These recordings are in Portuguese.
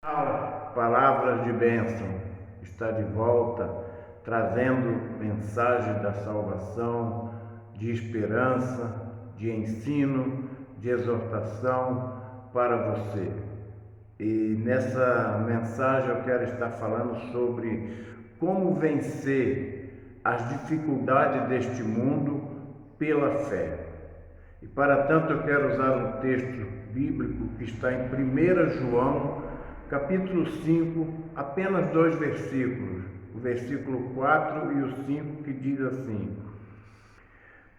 Palavras de bênção, está de volta, trazendo mensagem da salvação, de esperança, de ensino, de exortação para você. E nessa mensagem eu quero estar falando sobre como vencer as dificuldades deste mundo pela fé. E para tanto eu quero usar um texto bíblico que está em 1 João, capítulo 5, apenas 2 versículos, o versículo 4 e o 5, que diz assim: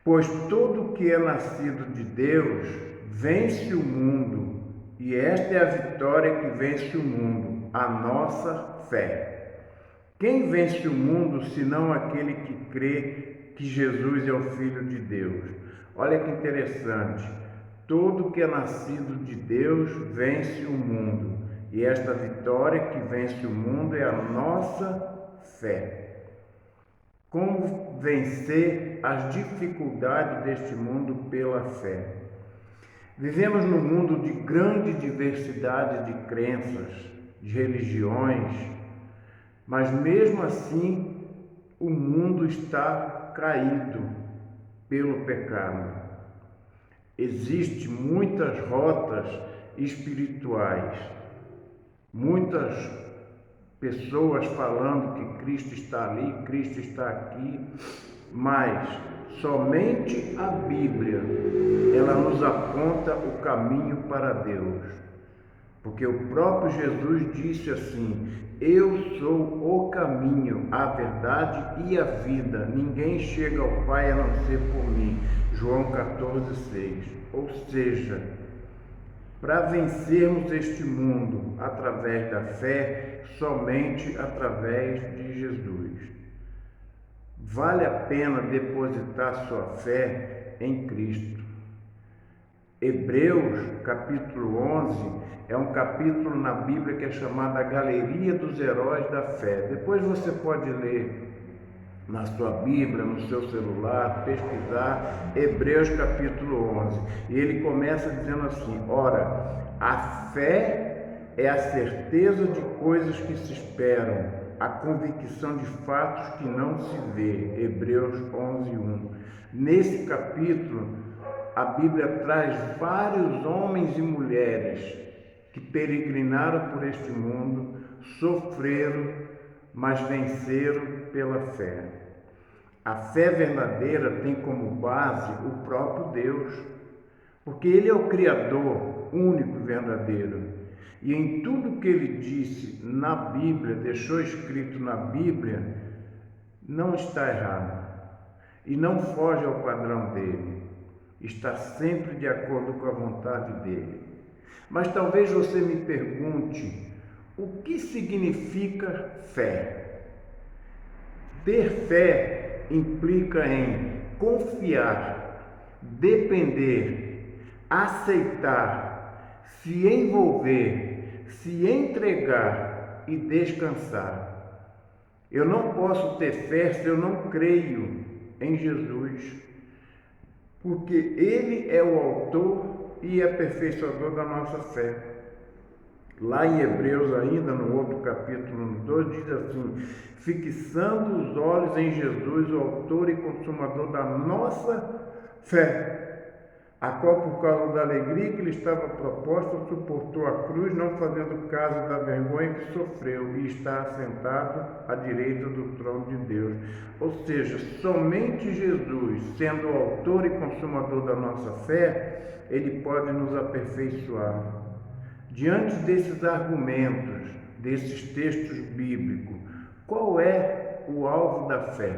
Pois todo que é nascido de Deus vence o mundo, e esta é a vitória que vence o mundo, a nossa fé. Quem vence o mundo, senão aquele que crê que Jesus é o Filho de Deus? Olha que interessante. Todo que é nascido de Deus vence o mundo. E esta vitória que vence o mundo é a nossa fé. Como vencer as dificuldades deste mundo pela fé? Vivemos num mundo de grande diversidade de crenças, de religiões, mas mesmo assim o mundo está caído pelo pecado. Existem muitas rotas espirituais, muitas pessoas falando que Cristo está ali, Cristo está aqui, mas somente a Bíblia, ela nos aponta o caminho para Deus. Porque o próprio Jesus disse assim: Eu sou o caminho, a verdade e a vida. Ninguém chega ao Pai a não ser por mim. João 14,6. Ou seja, para vencermos este mundo através da fé, somente através de Jesus. Vale a pena depositar sua fé em Cristo. Hebreus, capítulo 11, é um capítulo na Bíblia que é chamado a Galeria dos Heróis da Fé. Depois você pode ler na sua Bíblia, no seu celular, pesquisar Hebreus capítulo 11. E ele começa dizendo assim: Ora, a fé é a certeza de coisas que se esperam, a convicção de fatos que não se vê. Hebreus 11:1. Nesse capítulo, a Bíblia traz vários homens e mulheres que peregrinaram por este mundo, sofreram, mas venceram pela fé. A fé verdadeira tem como base o próprio Deus, porque Ele é o Criador único e verdadeiro. E em tudo que Ele disse na Bíblia, deixou escrito na Bíblia, não está errado e não foge ao padrão dele. Está sempre de acordo com a vontade dele. Mas talvez você me pergunte: o que significa fé? Ter fé implica em confiar, depender, aceitar, se envolver, se entregar e descansar. Eu não posso ter fé se eu não creio em Jesus, porque Ele é o autor e aperfeiçoador da nossa fé. Lá em Hebreus, ainda no outro capítulo, no 2, diz assim: fixando os olhos em Jesus, o autor e consumador da nossa fé, a qual, por causa da alegria que lhe estava proposta, suportou a cruz, não fazendo caso da vergonha que sofreu, e está assentado à direita do trono de Deus. Ou seja, somente Jesus, sendo o autor e consumador da nossa fé, Ele pode nos aperfeiçoar. Diante desses argumentos, desses textos bíblicos, qual é o alvo da fé?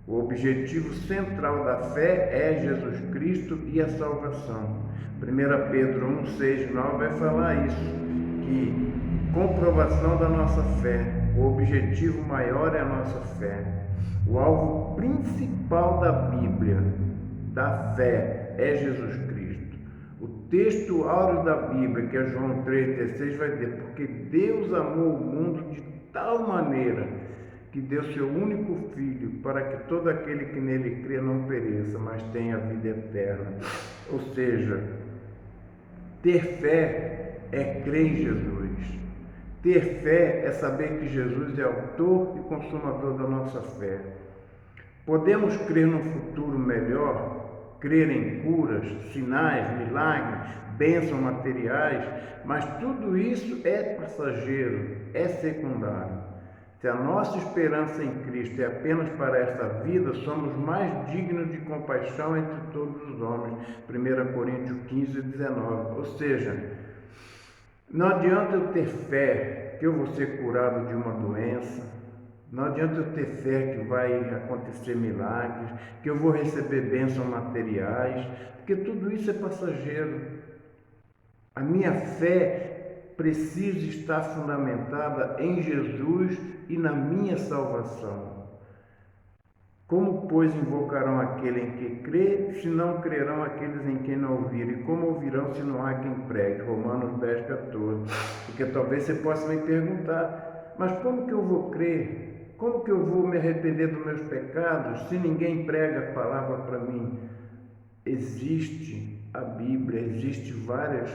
O objetivo central da fé é Jesus Cristo e a salvação. 1 Pedro 1, 6, 9 vai falar isso, que comprovação da nossa fé, o objetivo maior é a nossa fé. O alvo principal da Bíblia, da fé, é Jesus Cristo. O texto áureo da Bíblia, que é João 3,16, vai dizer: porque Deus amou o mundo de tal maneira que deu seu único Filho, para que todo aquele que nele crê não pereça, mas tenha vida eterna. Ou seja, ter fé é crer em Jesus. Ter fé é saber que Jesus é autor e consumador da nossa fé. Podemos crer num futuro melhor, crer em curas, sinais, milagres, bênçãos materiais, mas tudo isso é passageiro, é secundário. Se a nossa esperança em Cristo é apenas para esta vida, somos mais dignos de compaixão entre todos os homens. 1 Coríntios 15, 19. Ou seja, não adianta eu ter fé que eu vou ser curado de uma doença, não adianta eu ter fé que vai acontecer milagres, que eu vou receber bênçãos materiais, porque tudo isso é passageiro. A minha fé precisa estar fundamentada em Jesus e na minha salvação. Como, pois, invocarão aquele em que crê, se não crerão aqueles em quem não ouvirem? E como ouvirão se não há quem pregue? Romanos 10, 14. Porque talvez você possa me perguntar, mas como que eu vou crer? Como que eu vou me arrepender dos meus pecados se ninguém prega a palavra para mim? Existe a Bíblia, existe vários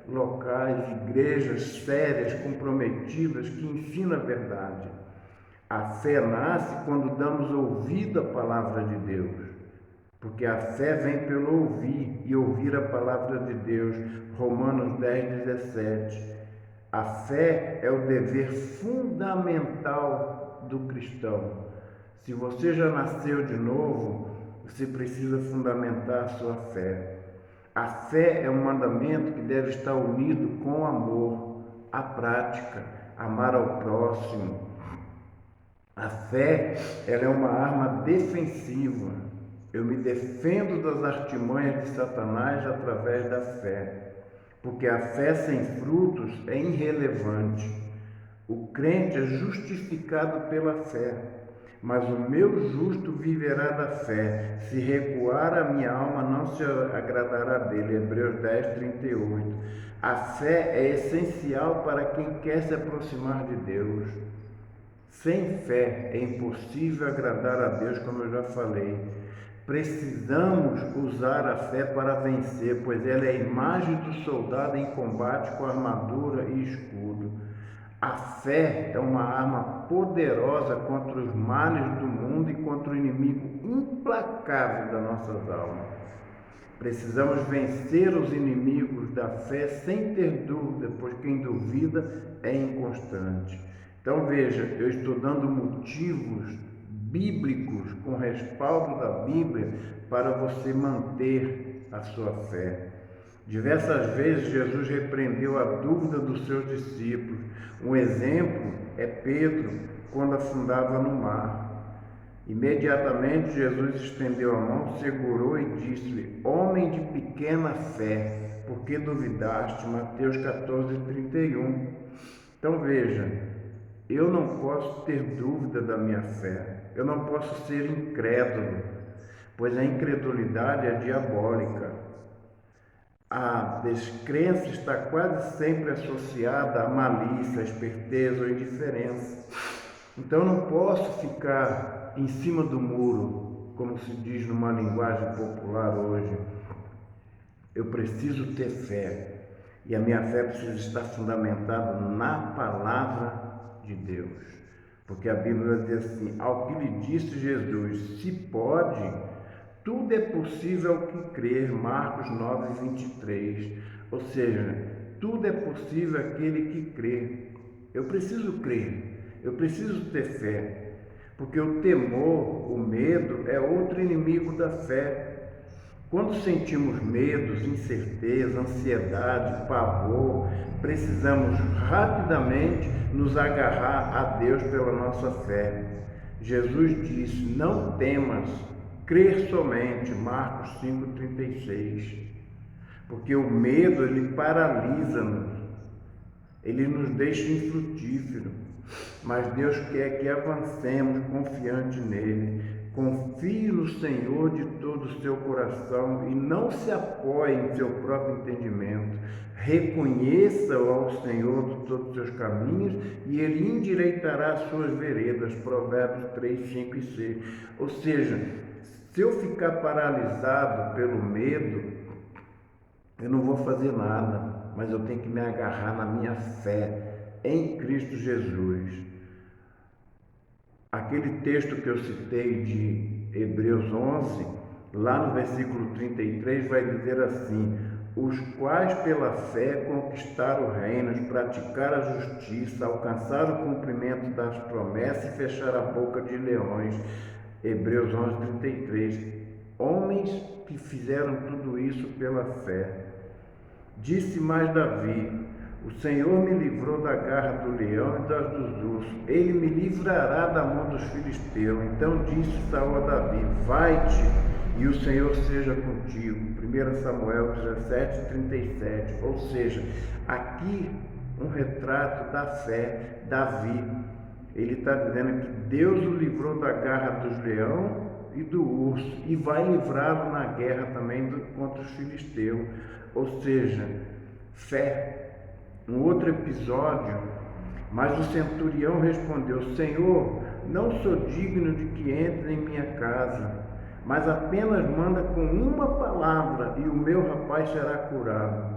locais, igrejas sérias, comprometidas, que ensinam a verdade. A fé nasce quando damos ouvido à palavra de Deus, porque a fé vem pelo ouvir e ouvir a palavra de Deus. Romanos 10, 17. A fé é o dever fundamental do cristão. Se você já nasceu de novo, você precisa fundamentar a sua fé. A fé é um mandamento que deve estar unido com o amor, a prática, amar ao próximo. A fé, ela é uma arma defensiva. Eu me defendo das artimanhas de Satanás através da fé, porque a fé sem frutos é irrelevante. O crente é justificado pela fé, mas o meu justo viverá da fé. Se recuar a minha alma, não se agradará dele. Hebreus 10, 38. A fé é essencial para quem quer se aproximar de Deus. Sem fé é impossível agradar a Deus, como eu já falei. Precisamos usar a fé para vencer, pois ela é a imagem do soldado em combate com armadura e escudo. A fé é uma arma poderosa contra os males do mundo e contra o inimigo implacável das nossas almas. Precisamos vencer os inimigos da fé sem ter dúvida, pois quem duvida é inconstante. Então veja, eu estou dando motivos bíblicos com respaldo da Bíblia para você manter a sua fé. Diversas vezes Jesus repreendeu a dúvida dos seus discípulos. Um exemplo é Pedro, quando afundava no mar. Imediatamente Jesus estendeu a mão, segurou e disse-lhe: homem de pequena fé, por que duvidaste? Mateus 14, 31. Então veja, eu não posso ter dúvida da minha fé, eu não posso ser incrédulo, pois a incredulidade é diabólica. A descrença está quase sempre associada à malícia, à esperteza ou indiferença. Então eu não posso ficar em cima do muro, como se diz numa linguagem popular hoje. Eu preciso ter fé, e a minha fé precisa estar fundamentada na palavra de Deus, porque a Bíblia diz assim: ao que lhe disse Jesus, se pode, tudo é possível ao que crer. Marcos 9, 23. Ou seja, tudo é possível àquele que crê. Eu preciso crer, eu preciso ter fé, porque o temor, o medo é outro inimigo da fé. Quando sentimos medos, incerteza, ansiedade, pavor, precisamos rapidamente nos agarrar a Deus pela nossa fé. Jesus disse: não temas, crer somente. Marcos 5,36. Porque o medo, ele paralisa-nos, ele nos deixa infrutíferos, mas Deus quer que avancemos confiante nele. Confie no Senhor de todo o seu coração e não se apoie em seu próprio entendimento. Reconheça-o ao Senhor de todos os seus caminhos e ele endireitará as suas veredas. Provérbios 3, 5 e 6. Ou seja, se eu ficar paralisado pelo medo, eu não vou fazer nada. mas eu tenho que me agarrar na minha fé em Cristo Jesus. Aquele texto que eu citei de Hebreus 11, lá no versículo 33, vai dizer assim: os quais pela fé conquistaram reinos, praticaram a justiça, alcançaram o cumprimento das promessas e fecharam a boca de leões. Hebreus 11, 33. Homens que fizeram tudo isso pela fé. Disse mais Davi: o Senhor me livrou da garra do leão e das dos ursos. Ele me livrará da mão dos filisteus. Então disse Saul a Davi: vai-te, e o Senhor seja contigo. 1 Samuel 17, 37. Ou seja, aqui um retrato da fé. Davi, ele está dizendo que Deus o livrou da garra dos leões e do urso, e vai livrá-lo na guerra também contra os filisteus. Ou seja, fé. Um outro episódio, mas o centurião respondeu: Senhor, não sou digno de que entre em minha casa, mas apenas manda com uma palavra e o meu rapaz será curado.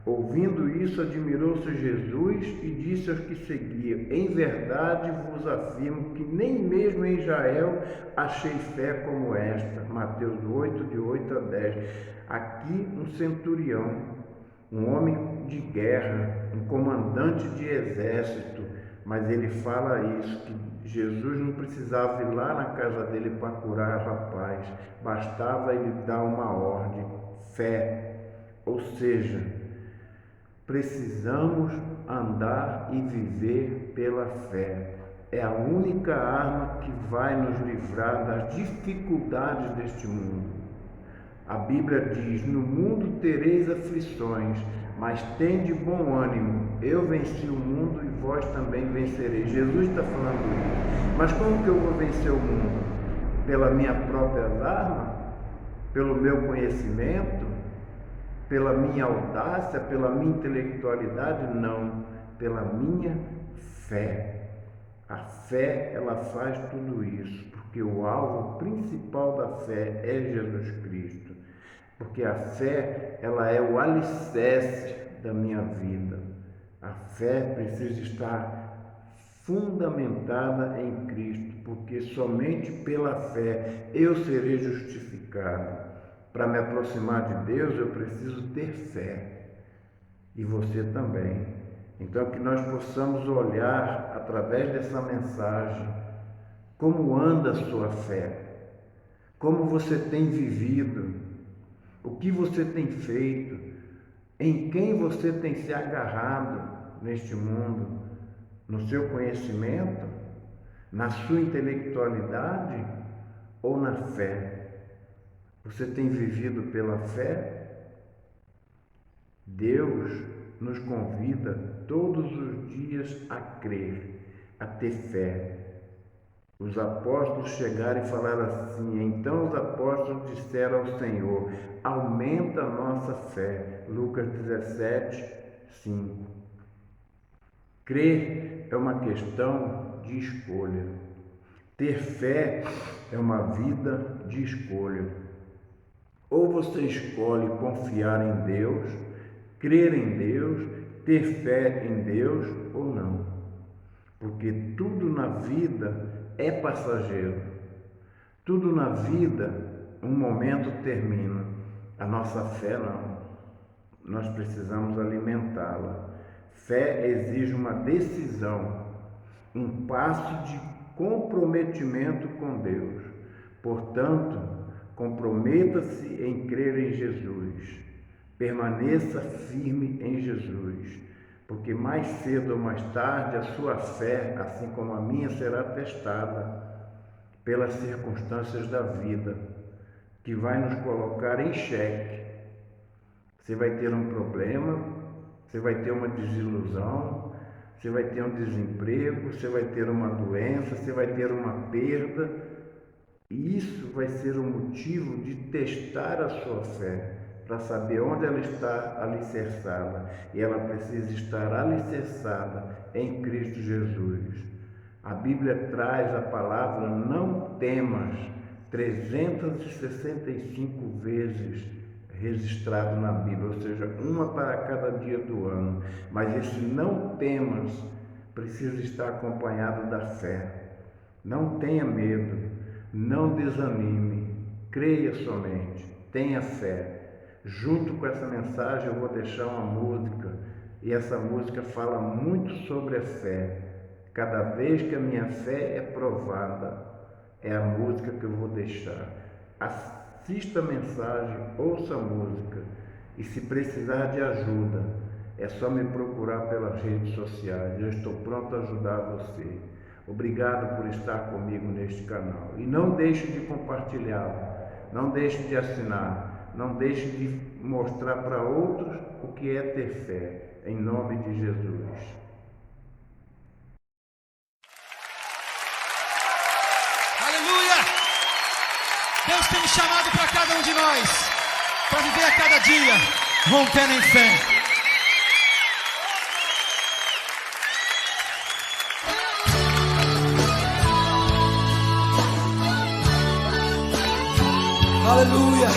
Ouvindo isso, admirou-se Jesus e disse aos que seguiam: em verdade vos afirmo que nem mesmo em Israel achei fé como esta. Mateus 8, de 8 a 10. Aqui um centurião, um homem de guerra, um comandante de exército, mas ele fala isso, que Jesus não precisava ir lá na casa dele para curar o rapaz, bastava ele dar uma ordem, fé. Ou seja, precisamos andar e viver pela fé. É a única arma que vai nos livrar das dificuldades deste mundo. A Bíblia diz: no mundo tereis aflições, mas tende bom ânimo. Eu venci o mundo e vós também vencereis. Jesus está falando isso. Mas como que eu vou vencer o mundo? Pela minha própria arma? Pelo meu conhecimento? Pela minha audácia? Pela minha intelectualidade? Não. Pela minha fé. A fé, ela faz tudo isso, porque o alvo principal da fé é Jesus Cristo. Porque a fé, ela é o alicerce da minha vida. A fé precisa estar fundamentada em Cristo, porque somente pela fé eu serei justificado. Para me aproximar de Deus, eu preciso ter fé. E você também. Então, que nós possamos olhar através dessa mensagem como anda a sua fé, como você tem vivido, o que você tem feito, em quem você tem se agarrado neste mundo, no seu conhecimento, na sua intelectualidade ou na fé. Você tem vivido pela fé? Deus nos convida todos os dias a crer, a ter fé. Os apóstolos chegaram e falaram assim: então os apóstolos disseram ao Senhor: aumenta a nossa fé. Lucas 17, 5. Crer é uma questão de escolha. Ter fé é uma vida de escolha. Ou você escolhe confiar em Deus, crer em Deus, ter fé em Deus ou não. Porque tudo na vida é passageiro. Tudo na vida, um momento termina. A nossa fé não. Nós precisamos alimentá-la. Fé exige uma decisão, um passo de comprometimento com Deus. Portanto, comprometa-se em crer em Jesus. Permaneça firme em Jesus, porque mais cedo ou mais tarde a sua fé, assim como a minha, será testada pelas circunstâncias da vida, que vai nos colocar em xeque. Você vai ter um problema, você vai ter uma desilusão, você vai ter um desemprego, você vai ter uma doença, você vai ter uma perda, e isso vai ser o motivo de testar a sua fé, para saber onde ela está alicerçada. E ela precisa estar alicerçada em Cristo Jesus. A Bíblia traz a palavra não temas 365 vezes registrado na Bíblia, ou seja, uma para cada dia do ano. Mas esse não temas precisa estar acompanhado da fé. Não tenha medo, não desanime, creia somente, tenha fé. Junto com essa mensagem eu vou deixar uma música, e essa música fala muito sobre a fé. Cada vez que a minha fé é provada, é a música que eu vou deixar. Assista a mensagem, ouça a música, e se precisar de ajuda, é só me procurar pelas redes sociais. Eu estou pronto a ajudar você. Obrigado por estar comigo neste canal. E não deixe de compartilhá-lo, não deixe de assinar, não deixe de mostrar para outros o que é ter fé, em nome de Jesus. Aleluia! Deus tem me chamado para cada um de nós, para viver a cada dia, rompendo em fé. Aleluia!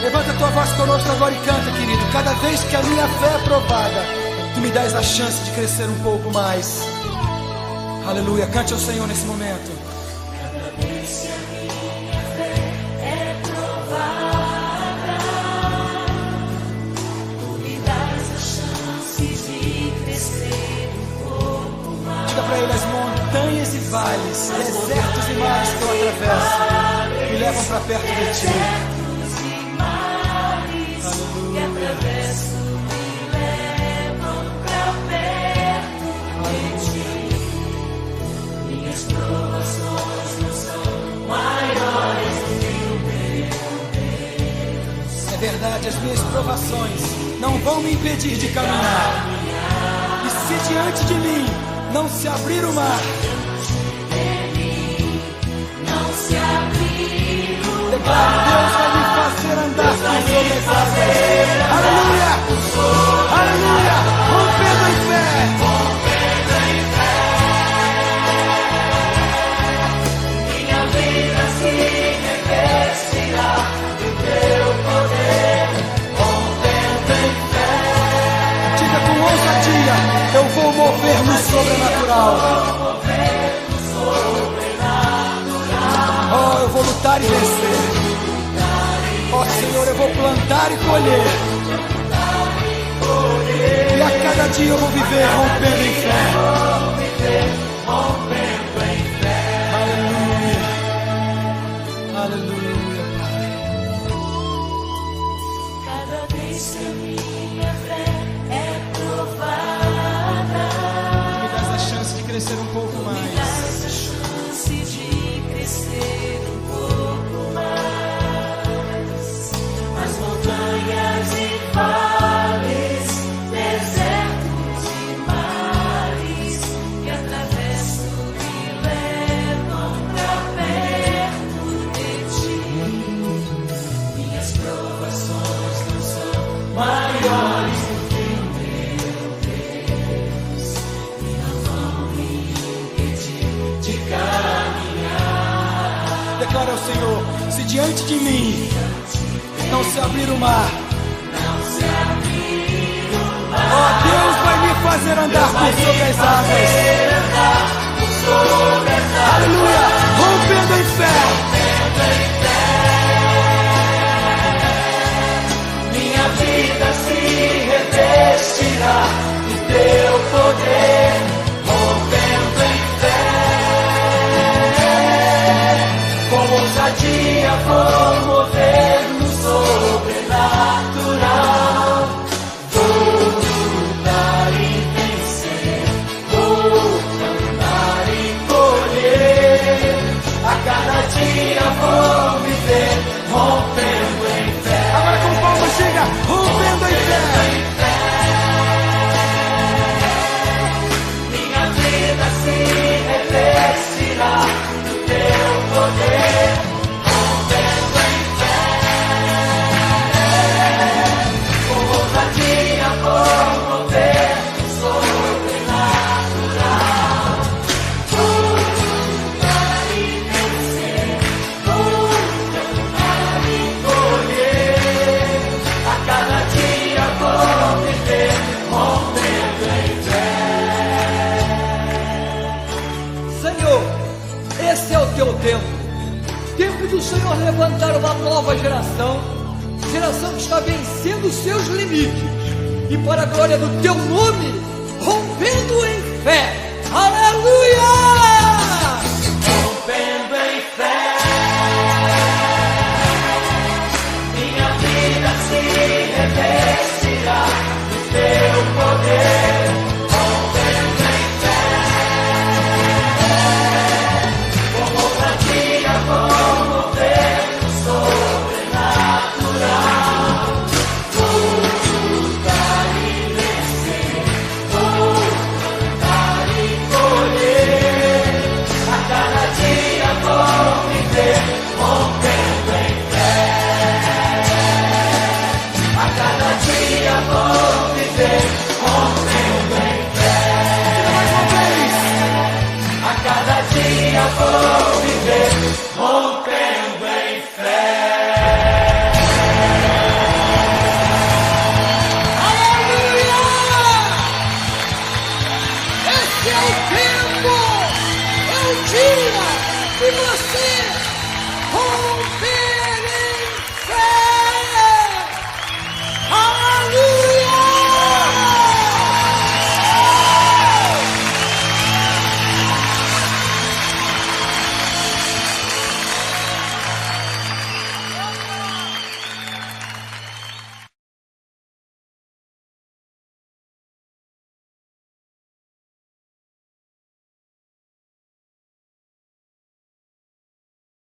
Levanta a tua voz conosco agora e canta, querido. Cada vez que a minha fé é provada, tu me dás a chance de crescer um pouco mais. Aleluia! Cante ao Senhor nesse momento. Cada vez que a minha fé é provada, tu me dás a chance de crescer um pouco mais. Diga para ele: as montanhas e vales, desertos e mares que eu atravesso, me levam para perto de ti. Desertos e mares que atravesso me levam para perto de ti. Minhas provações não são maiores do que o meu Deus. É verdade, as minhas provações não vão me impedir de caminhar. E se diante de mim não se abrir o mar, Não se abrir o declaro: Deus vai me fazer andar por sobre as águas. Aleluia! Aleluia! Rompendo em fé! minha vida se revestirá do teu poder, rompendo em fé. Diga com ousadia: eu vou mover no sobrenatural. Oh, eu vou lutar e vencer. Oh, Senhor, eu vou plantar e colher. E a cada dia eu vou viver rompendo em fé. Aleluia. Aleluia, Pai. Cada vez que a minha fé é provada, Me dás a chance de crescer um pouco mais. dás a chance de crescer um pouco mais. As montanhas e vales, desertos e mares que atravesso me levam pra perto de ti. Minhas provações não são maiores do que o meu Deus. E não vão me impedir de caminhar. Declara ao Senhor: se diante de mim não se abrir o mar, Não se abrir o mar, oh, Deus vai me fazer andar por sobre as águas. Aleluia! Rompendo em fé. minha vida se revestirá do teu poder, rompendo em fé. Com ousadia vou mover no sobrenatural. Vou lutar e vencer, vou plantar e colher. A cada dia vou viver rompendo em fé. Agora com palmas, chega rompendo em fé. Minha vida se revestirá do teu poder, rompendo em Senhor. Esse é o teu tempo. Tempo do Senhor levantar uma nova geração. Geração que está vencendo os seus limites. E para a glória do teu nome, rompendo em fé. Aleluia! Rompendo em fé, minha vida se revestirá do teu poder. Rompendo em fé, como ousadia, como vento sobrenatural. Vou lutar e vencer, vou cantar e colher. A cada dia vou viver rompendo em fé. A cada dia vou viver rompendo em fé. A cada dia vou viver rompendo em fé. Aleluia! Esse é o tempo, é o dia que você